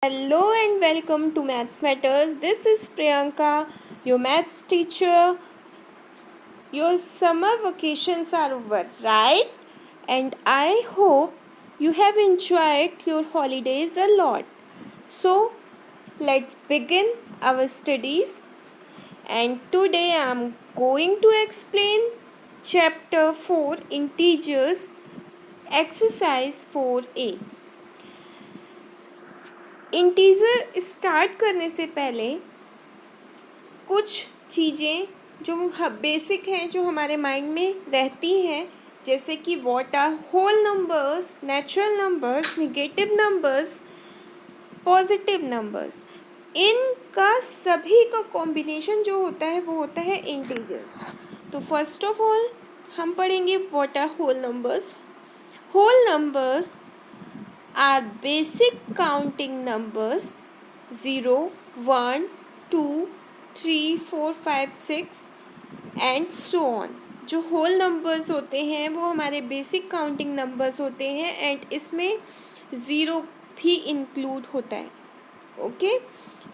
Hello and welcome to Maths Matters. This is Priyanka, your maths teacher. Your summer vacations are over, right? And I hope you have enjoyed your holidays a lot. So, let's begin our studies. And today I am going to explain chapter 4 Integers, exercise 4a. Integer start करने से पहले कुछ चीज़ें जो basic हैं जो हमारे mind में रहती हैं, जैसे कि what are whole numbers, natural numbers, negative numbers, positive numbers, इनका सभी का कॉम्बिनेशन जो होता है वो होता है इंटीजर्स। तो फर्स्ट ऑफ ऑल हम पढ़ेंगे what are whole numbers. Whole numbers are basic counting numbers 0, 1, 2, 3, 4, 5, 6 and so on। जो होल नंबर्स होते हैं वो हमारे बेसिक काउंटिंग नंबर्स होते हैं एंड इसमें ज़ीरो भी इंक्लूड होता है। Okay,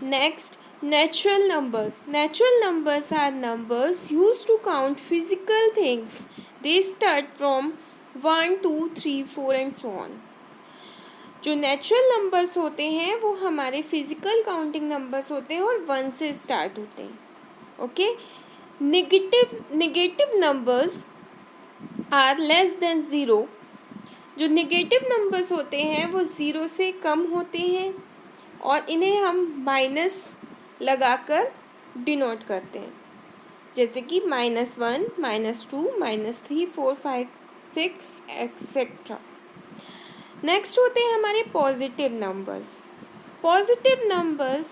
next natural numbers. Natural numbers are numbers use to count physical things. They start from 1, 2, 3, 4 and so on. जो नेचुरल नंबर्स होते हैं वो हमारे फिजिकल काउंटिंग नंबर्स होते हैं और 1 से स्टार्ट होते हैं। Okay, negative numbers are less than zero. जो नेगेटिव नंबर्स होते हैं वो ज़ीरो से कम होते हैं और इन्हें हम माइनस लगाकर डिनोट करते हैं, जैसे कि -1, -2, -3, 4, 5, 6 एक्सेट्रा। नेक्स्ट होते हैं हमारे positive numbers. Positive numbers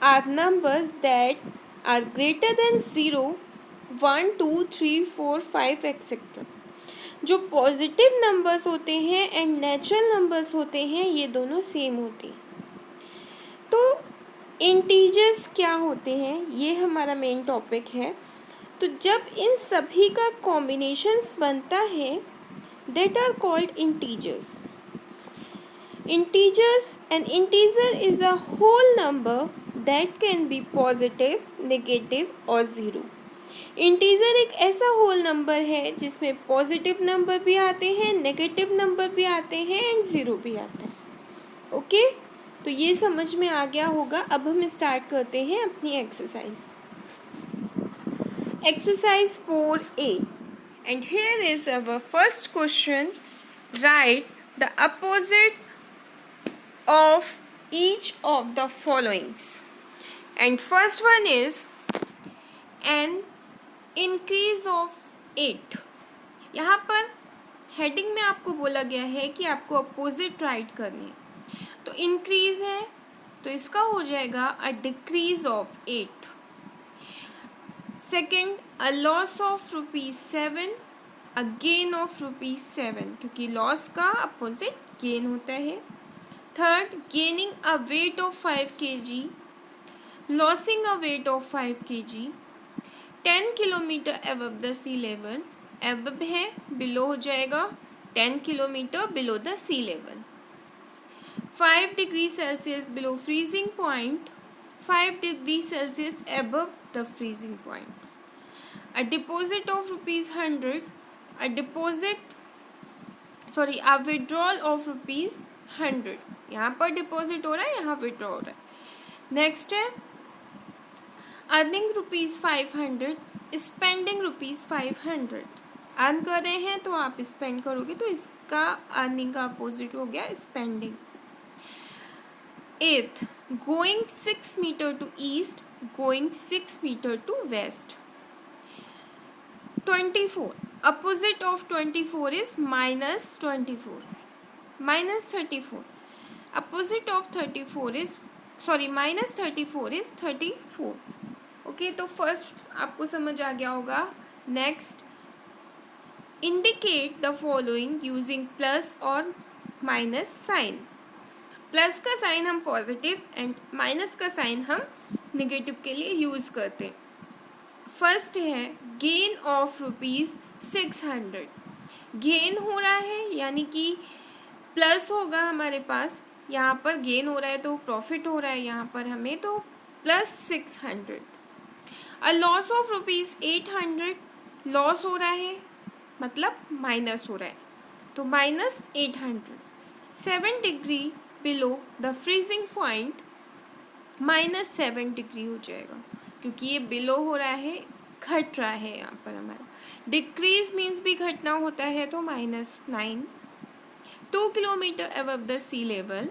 are numbers that are greater than zero, 1, 2, 3, 4, 5 etcetera. जो पॉजिटिव नंबर्स होते हैं एंड नेचुरल नंबर्स होते हैं ये दोनों सेम होते हैं। तो इंटीजर्स क्या होते हैं ये हमारा मेन टॉपिक है। तो जब इन सभी का कॉम्बिनेशंस बनता है that are called integers. An integer is a whole number that can be positive, negative और ज़ीरो। इंटीजर एक ऐसा होल नंबर है जिसमें पॉजिटिव नंबर भी आते हैं, नेगेटिव नंबर भी आते हैं एंड ज़ीरो भी आता है। ओके, तो ये समझ में आ गया होगा। अब हम स्टार्ट करते हैं अपनी exercise. Exercise 4a। And here is our first question. Write the opposite of each of the followings. And first one is an increase of 8. यहाँ पर हेडिंग में आपको बोला गया है कि आपको अपोजिट राइट करनी है। तो इंक्रीज है तो इसका हो जाएगा अ डिक्रीज ऑफ 8। सेकेंड, a loss of ₹7, a gain of ₹7, क्योंकि लॉस का अपोजिट गेन होता है। Third, gaining a weight of 5 kg, losing a weight of 5 kg। 10 kilometre above the sea level, above है बिलो हो जाएगा 10 kilometre below the sea level. 5 degree Celsius below freezing point, 5 degree Celsius above the freezing point. A deposit of ₹100, a withdrawal of ₹100। यहाँ पर deposit हो रहा है, यहाँ withdraw हो रहा है। नेक्स्ट है अर्निंग ₹500, स्पेंडिंग ₹500। अर्न कर रहे हैं तो आप स्पेंड करोगे तो इसका अर्निंग का अपोजिट हो गया spending. 8th, going 6 metre to east, going 6 metre to west. 24, opposite of 24 is -24, -34, opposite of 34 is -34 is 34। Okay, तो फर्स्ट आपको समझ आ गया होगा। Next, indicate the following using plus और माइनस साइन। प्लस का साइन हम पॉजिटिव एंड माइनस का sign हम नेगेटिव के लिए यूज़ करते हैं। फर्स्ट है गेन ऑफ ₹600। गेन हो रहा है यानी कि प्लस होगा हमारे पास यहाँ पर गेन हो रहा है तो प्रॉफिट हो रहा है यहाँ पर हमें, तो +600। अ लॉस ऑफ ₹800, लॉस हो रहा है मतलब माइनस हो रहा है, तो -800। 7 degree below the freezing point, -7 degree हो जाएगा, क्योंकि ये बिलो हो रहा है, घट रहा है यहाँ पर हमारा। डिक्रीज मीन्स भी घटना होता है, तो -9। 2 kilometre above the sea level,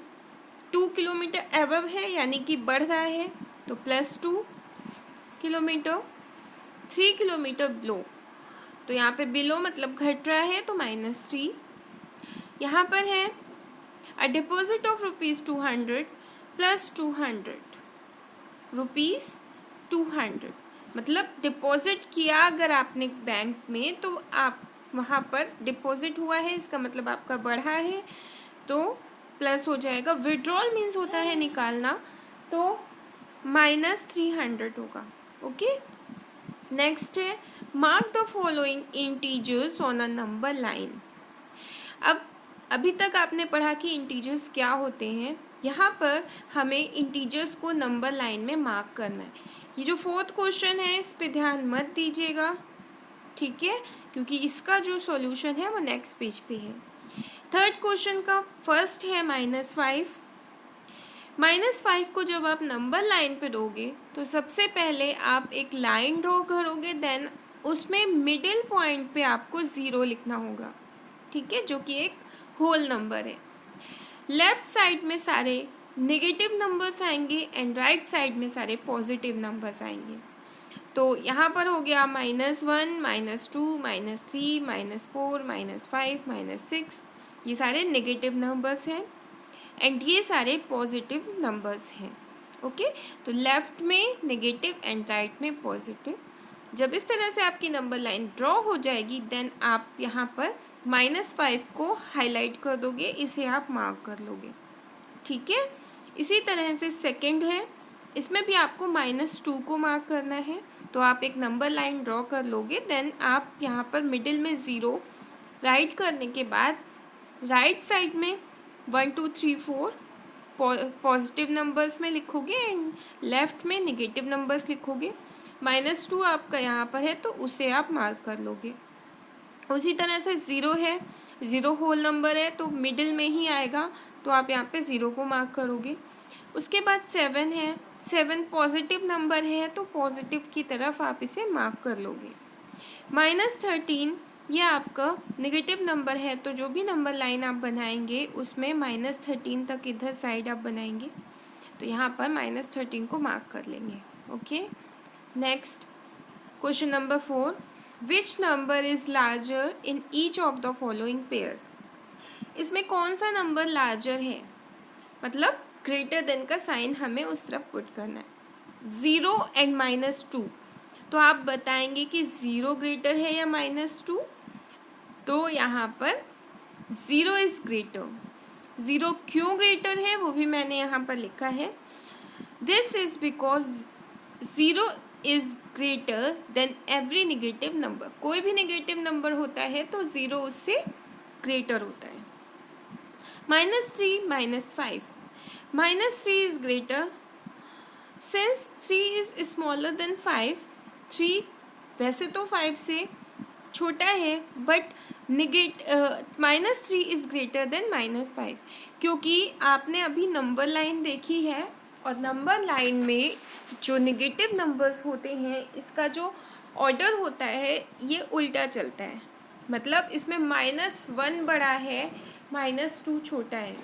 2 kilometre above है यानी कि बढ़ रहा है, तो +2 किलोमीटर। 3 किलोमीटर बिलो, तो यहाँ पे बिलो मतलब घट रहा है, तो -3। यहाँ पर है अ डिपॉजिट ऑफ ₹200 + 200, ₹200 मतलब डिपॉजिट किया अगर आपने बैंक में, तो आप वहाँ पर डिपॉजिट हुआ है, इसका मतलब आपका बढ़ा है, तो प्लस हो जाएगा। विड्रॉल मीन्स होता है निकालना, तो -300 होगा। ओके, नेक्स्ट है mark the following integers on a number line. अब अभी तक आपने पढ़ा कि इंटीजर्स क्या होते हैं, यहाँ पर हमें इंटीजर्स को नंबर लाइन में मार्क करना है। ये जो 4th क्वेश्चन है इस पे ध्यान मत दीजिएगा, ठीक है, क्योंकि इसका जो सॉल्यूशन है वो नेक्स्ट पेज पे है। 3rd क्वेश्चन का फर्स्ट है -5। -5 को जब आप नंबर लाइन पे दोगे तो सबसे पहले आप एक लाइन ड्रॉ करोगे, देन उसमें मिडिल पॉइंट पे आपको 0 लिखना होगा, ठीक है, जो कि एक होल नंबर है। लेफ्ट साइड में सारे नेगेटिव नंबर्स आएंगे एंड राइट साइड में सारे पॉजिटिव नंबर्स आएंगे। तो यहाँ पर हो गया -1, -2, -3, -4, -5, -6, ये सारे नेगेटिव नंबर्स हैं एंड ये सारे पॉजिटिव नंबर्स हैं। ओके, तो लेफ्ट में नेगेटिव एंड राइट में पॉजिटिव। जब इस तरह से आपकी नंबर लाइन ड्रॉ हो जाएगी, देन आप यहाँ पर -5 को हाईलाइट कर दोगे, इसे आप मार्क कर लोगे, ठीक है। इसी तरह से सेकंड है, इसमें भी आपको -2 को मार्क करना है, तो आप एक नंबर लाइन ड्रॉ कर लोगे, देन आप यहाँ पर मिडिल में 0 राइट करने के बाद राइट साइड में 1 2 3 4 पॉजिटिव नंबर्स में लिखोगे एंड लेफ्ट में नेगेटिव नंबर्स लिखोगे। -2 आपका यहाँ पर है तो उसे आप मार्क कर लोगे। उसी तरह से 0 है, 0 होल नंबर है तो मिडिल में ही आएगा, तो आप यहाँ पे 0 को मार्क करोगे। उसके बाद 7 है, 7 पॉजिटिव नंबर है तो पॉजिटिव की तरफ आप इसे मार्क कर लोगे। -13 ये आपका नेगेटिव नंबर है, तो जो भी नंबर लाइन आप बनाएंगे उसमें -13 तक इधर साइड आप बनाएंगे, तो यहाँ पर -13 को मार्क कर लेंगे। Okay, next question number 4, which number is larger in each of the following pairs. इसमें कौन सा नंबर लार्जर है, मतलब ग्रेटर देन का साइन हमें उस तरफ पुट करना है। 0 एंड -2, तो आप बताएंगे कि 0 ग्रेटर है या -2, तो यहाँ पर 0 इज़ ग्रेटर। 0 क्यों ग्रेटर है वो भी मैंने यहाँ पर लिखा है। This is because 0 is greater than every negative number. कोई भी नेगेटिव नंबर होता है तो 0 उससे ग्रेटर होता है। -3, -5, -3 is greater since 3 is smaller than 5। 3 वैसे तो 5 से छोटा है, बट -3 इज़ ग्रेटर देन -5, क्योंकि आपने अभी नंबर लाइन देखी है और नंबर लाइन में जो नेगेटिव नंबर्स होते हैं इसका जो ऑर्डर होता है ये उल्टा चलता है, मतलब इसमें -1 बड़ा है, -2 छोटा है,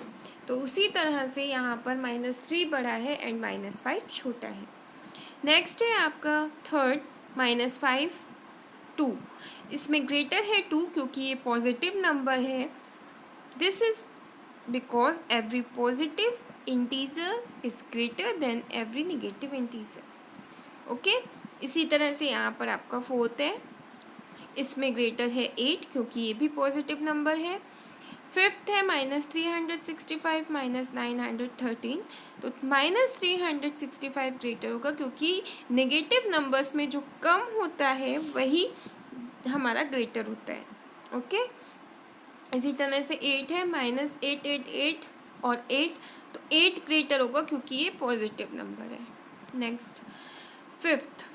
तो उसी तरह से यहाँ पर -3 बड़ा है एंड -5 छोटा है। नेक्स्ट है आपका थर्ड, -5, 2, इसमें ग्रेटर है 2 क्योंकि ये पॉजिटिव नंबर है। This is because every positive integer is greater than every negative integer. Okay, इसी तरह से यहाँ पर आपका फोर्थ है, इसमें ग्रेटर है 8 क्योंकि ये भी पॉजिटिव नंबर है। फिफ्थ है -365 -913, तो -365 ग्रेटर होगा क्योंकि नेगेटिव नंबर्स में जो कम होता है वही हमारा ग्रेटर होता है। ओके, इसी तरह से 8 है, -888 और 8, तो 8 ग्रेटर होगा क्योंकि ये पॉजिटिव नंबर है। Next, fifth,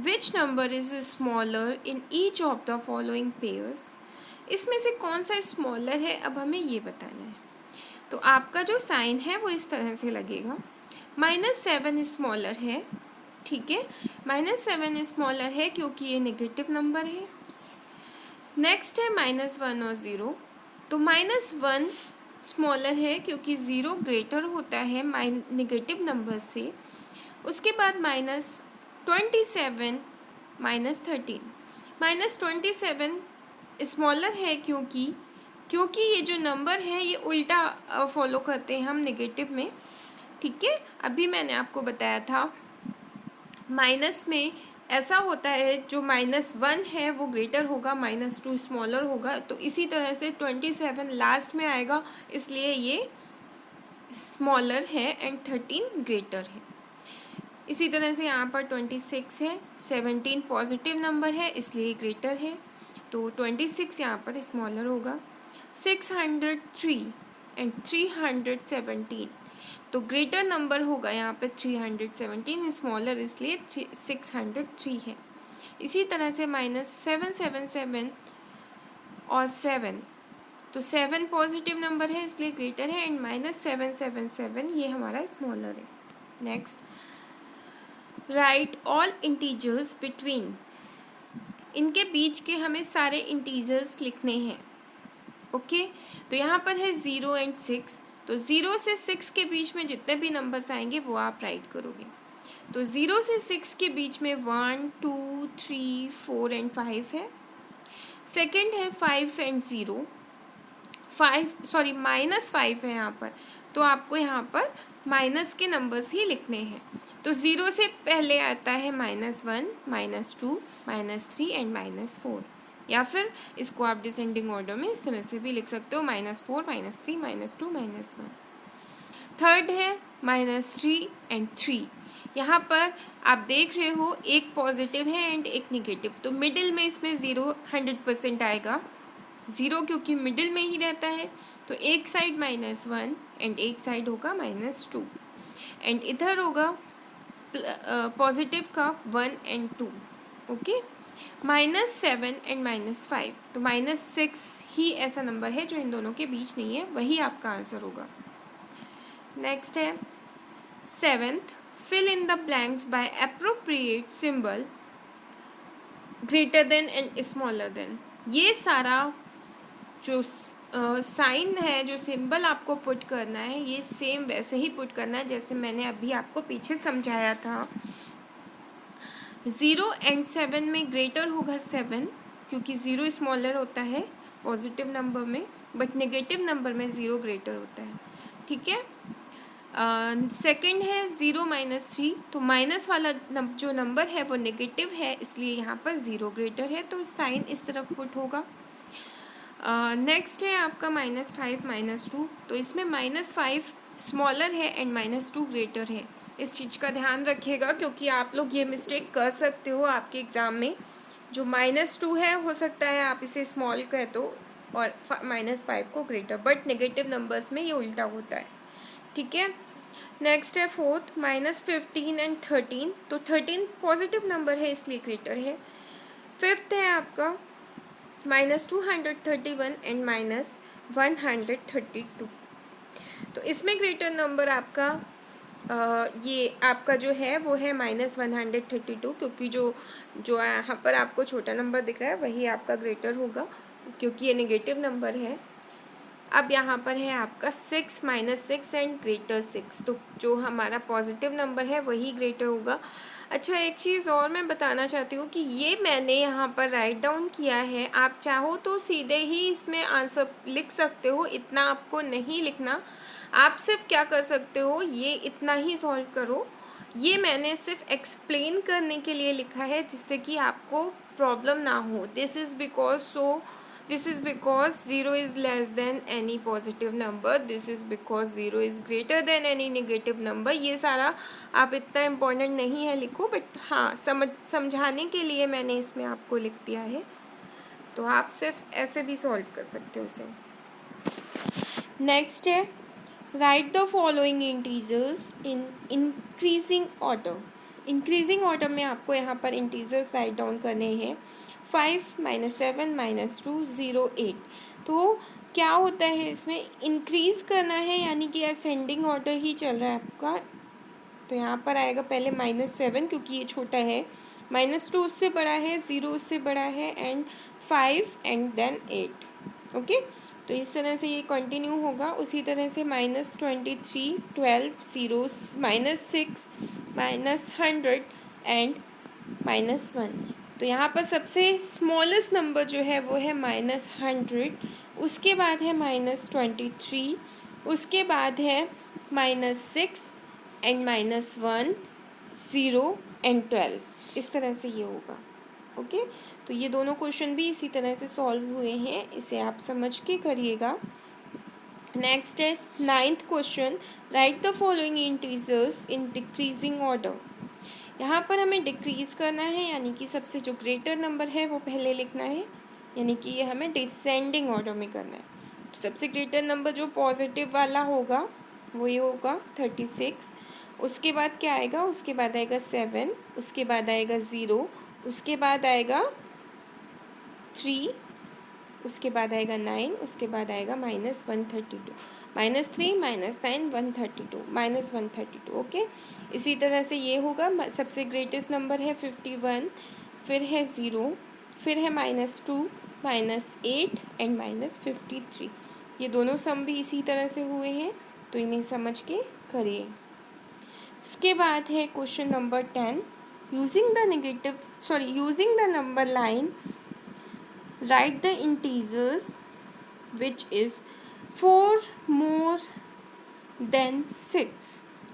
which number is smaller in each of the following pairs. इसमें से कौन सा स्मॉलर है, अब हमें ये बताना है। तो आपका जो साइन है वो इस तरह से लगेगा। -7 स्मॉलर है, ठीक है, -7 स्मॉलर है क्योंकि ये नेगेटिव नंबर है। नेक्स्ट है -1 और 0, तो -1 स्मॉलर है क्योंकि 0 ग्रेटर होता है नेगेटिव नंबर से। उसके बाद -27 -13, -27 स्मॉलर है क्योंकि ये जो नंबर है ये उल्टा फॉलो करते हैं हम नेगेटिव में, ठीक है। अभी मैंने आपको बताया था माइनस में ऐसा होता है, जो -1 है वो ग्रेटर होगा, -2 स्मॉलर होगा, तो इसी तरह से 27 लास्ट में आएगा, इसलिए ये स्मॉलर है एंड 13 ग्रेटर है। इसी तरह से यहाँ पर 26 है, 17 पॉजिटिव नंबर है इसलिए ग्रेटर है, तो 26 यहाँ पर स्मॉलर होगा। 603 एंड 317, तो ग्रेटर नंबर होगा यहाँ पे 317, स्मॉलर इसलिए 603 है। इसी तरह से -777 और 7, तो 7 पॉजिटिव नंबर है इसलिए ग्रेटर है एंड -777 ये हमारा स्मॉलर है। Next, right all integers between, इनके बीच के हमें सारे इंटीजर्स लिखने हैं, ओके। तो यहाँ पर है 0 एंड 6, तो 0 से 6 के बीच में जितने भी नंबर्स आएंगे वो आप राइट करोगे। तो 0 से 6 के बीच में 1 2 3 4 एंड 5 है। सेकंड है 5 एंड 0, -5 है यहाँ पर, तो आपको यहाँ पर माइनस के नंबर्स ही लिखने हैं। तो 0 से पहले आता है -1 -2 -3 एंड -4, या फिर इसको आप डिसेंडिंग ऑर्डर में इस तरह से भी लिख सकते हो, -4 -3 -2 -1। थर्ड है -3 एंड 3, यहाँ पर आप देख रहे हो एक पॉजिटिव है एंड एक निगेटिव, तो मिडिल में इसमें 0 100% आएगा, 0 क्योंकि मिडिल में ही रहता है, तो एक साइड -1 एंड एक साइड होगा -2 एंड इधर होगा पॉजिटिव का 1 एंड 2, ओके। -7 एंड -5, तो -6 ही ऐसा नंबर है जो इन दोनों के बीच नहीं है, वही आपका आंसर होगा। नेक्स्ट है 7th, fill in the blanks by appropriate symbol greater than and smaller than. ये सारा जो साइन है, जो सिंबल आपको पुट करना है, ये सेम वैसे ही पुट करना है जैसे मैंने अभी आपको पीछे समझाया था। 0 एंड 7 में ग्रेटर होगा 7, क्योंकि 0 स्मॉलर होता है पॉजिटिव नंबर में, बट नेगेटिव नंबर में 0 ग्रेटर होता है, ठीक है। सेकंड है 0 -3, तो माइनस वाला जो नंबर है वो नेगेटिव है, इसलिए यहाँ पर 0 ग्रेटर है, तो साइन इस तरफ पुट होगा। नेक्स्ट है आपका -5 -2, तो इसमें -5 स्मॉलर है एंड -2 ग्रेटर है। इस चीज़ का ध्यान रखिएगा क्योंकि आप लोग ये मिस्टेक कर सकते हो आपके एग्ज़ाम में। जो -2 है हो सकता है आप इसे स्मॉल कह दो और -5 को ग्रेटर, बट नेगेटिव नंबर्स में ये उल्टा होता है, ठीक है। नेक्स्ट है फोर्थ -15 एंड 13, तो 13 पॉजिटिव नंबर है इसलिए ग्रेटर है। फिफ्थ है आपका -231 एंड -132, तो इसमें ग्रेटर नंबर आपका ये आपका जो है वो है -132, क्योंकि जो यहाँ पर आपको छोटा नंबर दिख रहा है वही आपका ग्रेटर होगा क्योंकि ये नेगेटिव नंबर है। अब यहाँ पर है आपका 6 -6 एंड ग्रेटर 6, तो जो हमारा पॉजिटिव नंबर है वही ग्रेटर होगा। अच्छा, एक चीज़ और मैं बताना चाहती हूँ कि ये मैंने यहाँ पर राइट डाउन किया है, आप चाहो तो सीधे ही इसमें आंसर लिख सकते हो, इतना आपको नहीं लिखना। आप सिर्फ क्या कर सकते हो, ये इतना ही सॉल्व करो। ये मैंने सिर्फ एक्सप्लेन करने के लिए लिखा है जिससे कि आपको प्रॉब्लम ना हो। This is because 0 is less than any positive number, this is because 0 is greater than any negative number. ये सारा आप इतना इम्पोर्टेंट नहीं है लिखो, बट हाँ समझाने के लिए मैंने इसमें आपको लिख दिया है, तो आप सिर्फ ऐसे भी सॉल्व कर सकते हो इसे। नेक्स्ट है right the following integers in increasing order. Increasing order में आपको यहाँ पर इंटीजर्स राइट डाउन करने हैं। 5 -7 -2 0 8। तो क्या होता है इसमें, इंक्रीज करना है यानी कि असेंडिंग ऑर्डर ही चल रहा है आपका। तो यहाँ पर आएगा पहले -7 क्योंकि ये छोटा है, -2 उससे बड़ा है, 0 उससे बड़ा है, एंड 5 एंड देन 8। ओके, तो इस तरह से ये कंटिन्यू होगा। उसी तरह से -23 12 0 -6 -100 एंड -1। तो यहाँ पर सबसे स्मॉलेस्ट नंबर जो है वो है -100, उसके बाद है -23, उसके बाद है -6 एंड -1 0 एंड 12। इस तरह से ये होगा। ओके, तो ये दोनों क्वेश्चन भी इसी तरह से सॉल्व हुए हैं, इसे आप समझ के करिएगा। नेक्स्ट है 9th question, right the following integers in decreasing order. यहाँ पर हमें डिक्रीज करना है यानी कि सबसे जो ग्रेटर नंबर है वो पहले लिखना है, यानी कि ये हमें डिसेंडिंग ऑर्डर में करना है। तो सबसे ग्रेटर नंबर जो पॉजिटिव वाला होगा वो ये होगा 36। उसके बाद क्या आएगा, उसके बाद आएगा 7, उसके बाद आएगा 0, उसके बाद आएगा 3, उसके बाद आएगा 9, उसके बाद आएगा -132, -3 -9 132 -132। ओके, इसी तरह से ये होगा। सबसे ग्रेटेस्ट नंबर है 51, फिर है 0, फिर है -2 -8 एंड -53। ये दोनों सम भी इसी तरह से हुए हैं, तो इन्हें समझ के करिए। इसके बाद है question number 10, using the number line write the integers which is 4 more than 6।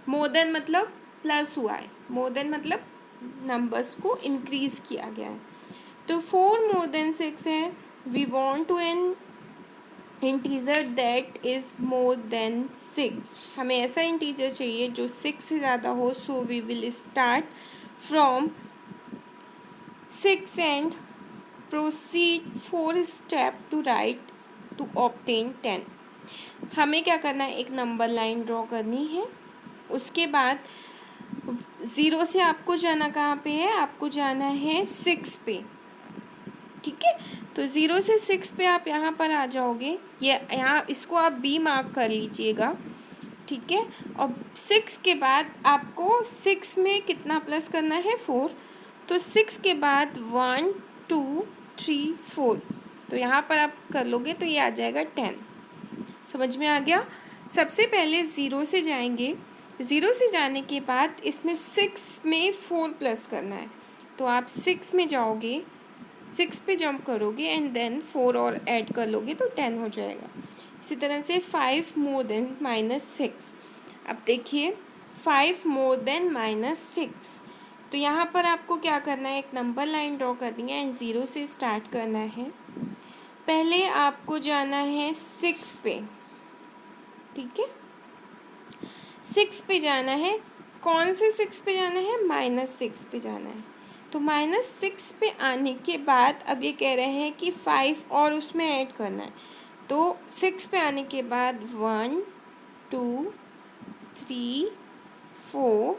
More than मतलब प्लस हुआ है, मोर देन मतलब नंबर्स को इंक्रीज किया गया है। तो 4 मोर देन 6 है, we want to an integer that is more than 6। हमें ऐसा इंटीजर चाहिए जो 6 से ज़्यादा हो। So we will start from 6 and proceed 4 step to right to obtain 10। हमें क्या करना है, एक नंबर लाइन ड्रॉ करनी है। उसके बाद 0 से आपको जाना कहाँ पे है, आपको जाना है 6 पे। ठीक है, तो 0 से 6 पे आप यहाँ पर आ जाओगे। ये यहाँ इसको आप B मार्क कर लीजिएगा। ठीक है, और 6 के बाद आपको 6 में कितना प्लस करना है, 4। तो 6 के बाद 1 2 3 4, तो यहाँ पर आप कर लोगे तो ये आ जाएगा 10। समझ में आ गया। सबसे पहले 0 से जाएंगे, 0 से जाने के बाद इसमें 6 में 4 प्लस करना है। तो आप 6 में जाओगे, 6 पे जंप करोगे एंड देन 4 और ऐड कर लोगे तो 10 हो जाएगा। इसी तरह से 5 मोर देन -6। अब देखिए 5 मोर देन -6, तो यहाँ पर आपको क्या करना है, एक नंबर लाइन ड्रॉ करनी है एंड 0 से स्टार्ट करना है। पहले आपको जाना है 6 पे। ठीक है, 6 पे जाना है। कौन से 6 पे जाना है, -6 पे जाना है। तो -6 पे आने के बाद अब ये कह रहे हैं कि 5 और उसमें ऐड करना है। तो 6 पे आने के बाद 1 2 3 4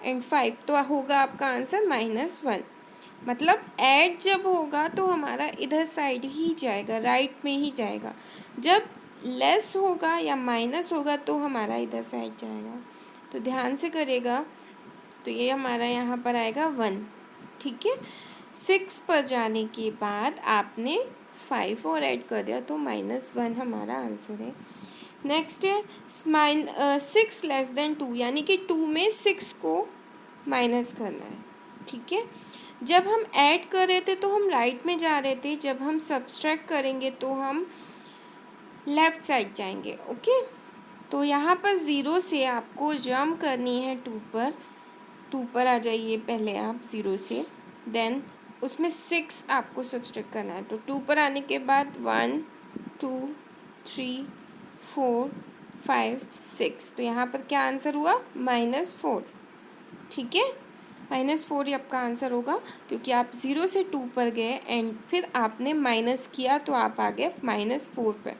एंड 5, तो होगा आपका आंसर -1। मतलब ऐड जब होगा तो हमारा इधर साइड ही जाएगा, राइट में ही जाएगा। जब लेस होगा या माइनस होगा तो हमारा इधर साइड जाएगा। तो ध्यान से करेगा। तो ये हमारा यहाँ पर आएगा 1। ठीक है, 6 पर जाने के बाद आपने 5 और ऐड कर दिया तो -1 हमारा आंसर है। नेक्स्ट है 6 लेस देन 2, यानी कि 2 में 6 को माइनस करना है। ठीक है, जब हम ऐड कर रहे थे तो हम राइट में जा रहे थे, जब हम सब्सट्रैक्ट करेंगे तो हम लेफ़्ट साइड जाएंगे। ओके, तो यहाँ पर 0 से आपको जंप करनी है 2 पर आ जाइए पहले आप 0 से, देन उसमें 6 आपको सब्सट्रैक्ट करना है। तो 2 पर आने के बाद 1 2 3 4 5 6, तो यहाँ पर क्या आंसर हुआ, -4। ठीक है, -4 ही आपका आंसर होगा क्योंकि आप 0 से 2 पर गए एंड फिर आपने माइनस किया तो आप आ गए -4 पर।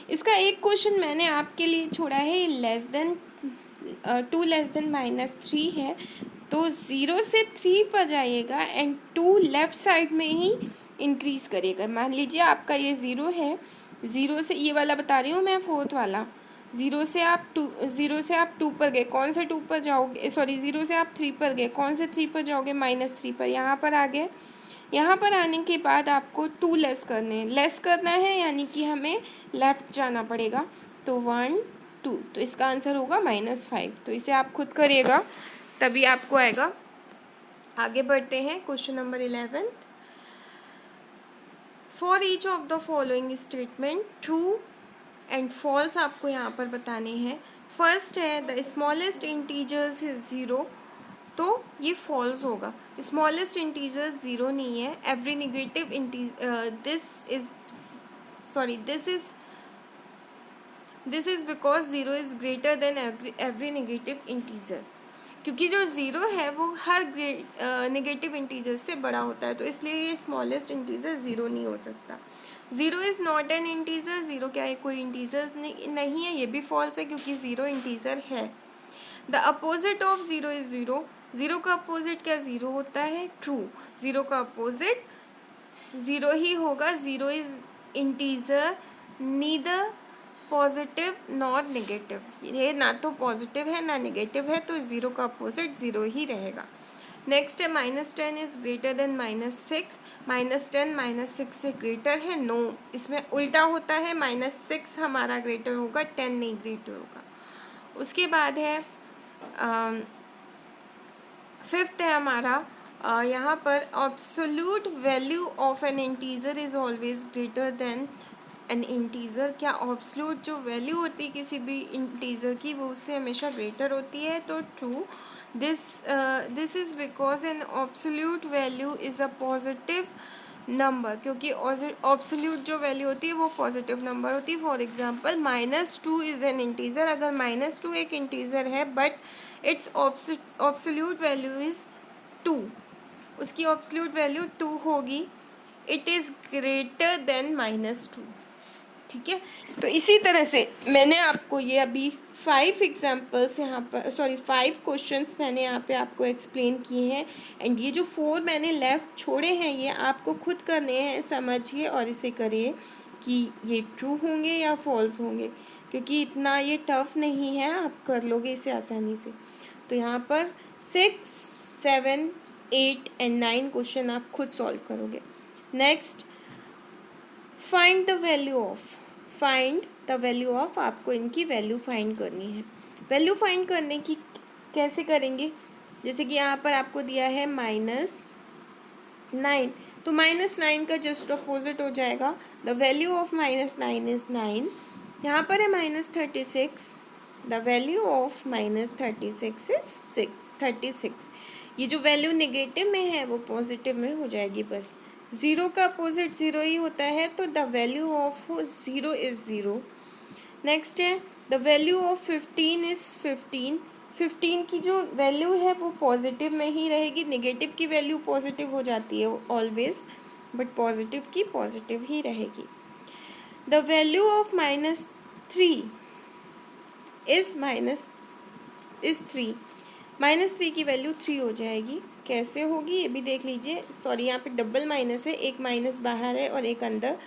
इसका एक क्वेश्चन मैंने आपके लिए छोड़ा है, लेस देन 2 लेस देन -3 है, तो 0 से 3 पर जाइएगा एंड 2 लेफ़्ट साइड में ही इंक्रीज़ करिएगा। मान लीजिए आपका ये 0 है, 0 से ये वाला बता रही हूँ मैं, फोर्थ वाला, 0 से आप 2 पर गए, कौन से 2 पर जाओगे, सॉरी 0 से आप 3 पर गए, कौन से 3 पर जाओगे, -3 पर, यहाँ पर आ गए। यहाँ पर आने के बाद आपको 2 लेस करना है, यानी कि हमें लेफ़्ट जाना पड़ेगा, तो 1 2, तो इसका आंसर होगा -5। तो इसे आप खुद करिएगा तभी आपको आएगा। आगे बढ़ते हैं, question number 11। For each of the following statement true and false आपको यहाँ पर बताने हैं। फर्स्ट है द स्मॉलेस्ट इंटीजर्स इज 0, तो ये फॉल्स होगा। स्मॉलेस्ट इंटीजर्स 0 नहीं है। Every negative this is because 0 is greater than every negative integers, क्योंकि जो 0 है वो हर नेगेटिव इंटीजर से बड़ा होता है, तो इसलिए ये स्मॉलेस्ट इंटीजर 0 नहीं हो सकता। 0 इज़ नॉट एन इंटीजर, 0 क्या है, कोई इंटीजर नहीं है, ये भी फॉल्स है क्योंकि 0 इंटीजर है। द अपोजिट ऑफ 0 इज़ 0, 0 का अपोजिट क्या 0 होता है, ट्रू। 0 का अपोजिट 0 ही होगा। 0 is integer neither positive nor negative, ये ना तो पॉजिटिव है ना नेगेटिव है, तो 0 का अपोजिट 0 ही रहेगा। नेक्स्ट है -10 इज़ ग्रेटर देन -6, -10 -6 से ग्रेटर है, नो। इसमें उल्टा होता है, -6 हमारा ग्रेटर होगा, 10 नहीं ग्रेटर होगा। उसके बाद है फिफ्थ है हमारा यहाँ पर absolute value of N integer is always greater than N integer. क्या एब्सोल्यूट जो वैल्यू होती है किसी भी इंटीजर की वो उससे हमेशा ग्रेटर होती है, तो true. This is because an absolute value is a positive number, क्योंकि एब्सोल्यूट जो वैल्यू होती है वो पॉजिटिव नंबर होती है। For example -2 is an integer, अगर -2 एक इंटीजर है but it's absolute value is 2, उसकी एब्सोल्यूट वैल्यू 2 होगी, इट इज़ ग्रेटर देन -2। ठीक है, तो इसी तरह से मैंने आपको ये अभी 5 एग्जाम्पल्स यहाँ पर, सॉरी 5 क्वेश्चंस मैंने यहाँ पे आपको एक्सप्लेन किए हैं, एंड ये जो 4 मैंने लेफ़्ट छोड़े हैं ये आपको खुद करने हैं, समझिए और इसे करिए कि ये ट्रू होंगे या फॉल्स होंगे, क्योंकि इतना ये टफ नहीं है, आप कर लोगे इसे आसानी से। तो यहाँ पर 6, 7, 8 एंड 9 क्वेश्चन आप खुद सॉल्व करोगे। Next, find the value of, आपको इनकी वैल्यू फाइंड करनी है। वैल्यू फाइंड करने की कैसे करेंगे, जैसे कि यहाँ पर आपको दिया है -9, तो -9 का जस्ट अपोजिट हो जाएगा। The value of -9 is 9। यहाँ पर है -36, द वैल्यू ऑफ -36 इज 36। ये जो वैल्यू नेगेटिव में है वो पॉजिटिव में हो जाएगी बस। 0 का अपोजिट 0 ही होता है, तो the value of 0 is 0। Next है द वैल्यू ऑफ 15 इज़ 15। 15 की जो वैल्यू है वो पॉजिटिव में ही रहेगी, नेगेटिव की वैल्यू पॉजिटिव हो जाती है ऑलवेज, बट पॉजिटिव की पॉजिटिव ही रहेगी। द वैल्यू ऑफ -3 इज़ -3, -3 की वैल्यू 3 हो जाएगी। कैसे होगी ये भी देख लीजिए, सॉरी यहाँ पे डबल माइनस है, एक माइनस बाहर है और एक अंदर,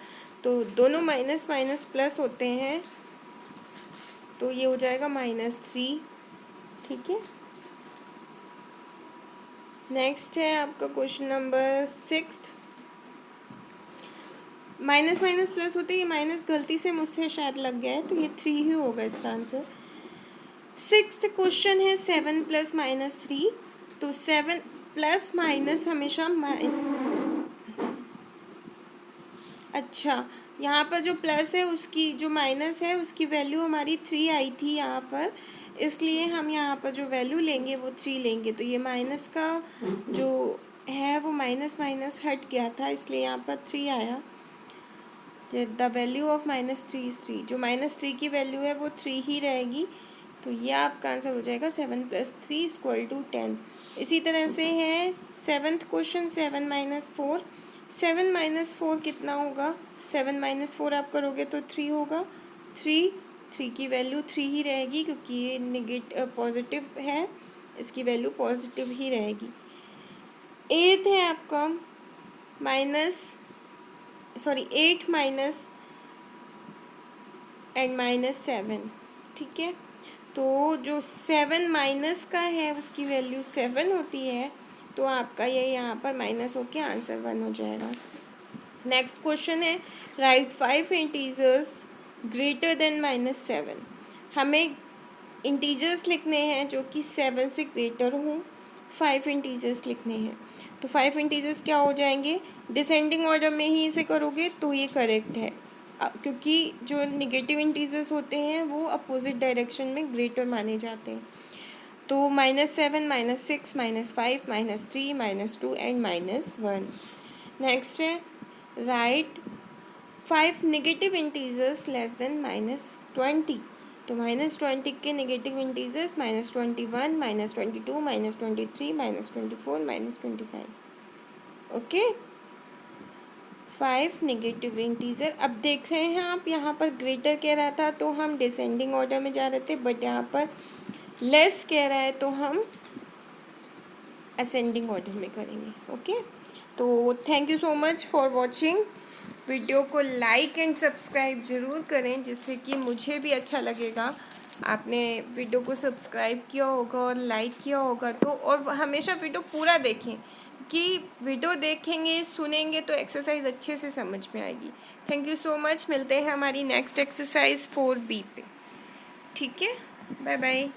तो दोनों माइनस माइनस प्लस होते हैं, तो ये हो जाएगा -3। ठीक है, नेक्स्ट है आपका question number 6। Minus minus plus होते, ये माइनस गलती से मुझसे शायद लग गया है, तो ये 3 ही होगा इसका आंसर। 6th क्वेश्चन है 7 + -3, तो 7 प्लस माइनस हमेशा अच्छा, यहाँ पर जो प्लस है उसकी, जो माइनस है उसकी वैल्यू हमारी 3 आई थी यहाँ पर, इसलिए हम यहाँ पर जो वैल्यू लेंगे वो 3 लेंगे, तो ये माइनस का जो है वो माइनस माइनस हट गया था, इसलिए यहाँ पर 3 आया। द वैल्यू ऑफ -3 इज़ 3, जो -3 की वैल्यू है वो 3 ही रहेगी, तो ये आपका आंसर हो जाएगा 7 + 3 = 10। इसी तरह से है 7th क्वेश्चन 7 - 4। 7 - 4 कितना होगा, 7 - 4 आप करोगे तो 3 होगा, थ्री की वैल्यू 3 ही रहेगी क्योंकि ये पॉजिटिव है, इसकी वैल्यू पॉजिटिव ही रहेगी। 8 है आपका एट माइनस एंड -7, ठीक है। तो जो 7 माइनस का है उसकी वैल्यू 7 होती है, तो आपका ये यहाँ पर माइनस होके आंसर 1 हो जाएगा। नेक्स्ट क्वेश्चन है राइट 5 इंटीजर्स ग्रेटर देन -7। हमें इंटीजर्स लिखने हैं जो कि 7 से ग्रेटर हों, 5 इंटीजर्स लिखने हैं। तो 5 इंटीजर्स क्या हो जाएंगे, डिसेंडिंग ऑर्डर में ही इसे करोगे तो ये करेक्ट है, क्योंकि जो निगेटिव इंटीजर्स होते हैं वो अपोजिट डायरेक्शन में ग्रेटर माने जाते हैं। तो -7, -6, -5, -3, -2 एंड -1। नेक्स्ट है right 5 negative integers less than -20। तो -20 के negative integers -21, -22, -23, -24, -25। Okay, 5 negative integer. अब देख रहे हैं आप यहाँ पर ग्रेटर कह रहा था तो हम डिसेंडिंग ऑर्डर में जा रहे थे, बट यहाँ पर लेस कह रहा है तो हम असेंडिंग ऑर्डर में करेंगे। ओके, तो thank you so much for watching. Video को लाइक एंड सब्सक्राइब ज़रूर करें जिससे कि मुझे भी अच्छा लगेगा। आपने वीडियो को सब्सक्राइब किया होगा और लाइक किया होगा तो, और हमेशा वीडियो पूरा देखें कि वीडियो देखेंगे सुनेंगे तो एक्सरसाइज अच्छे से समझ में आएगी। Thank you so much. मिलते हैं हमारी नेक्स्ट एक्सरसाइज 4B पे। ठीक है, बाय बाय।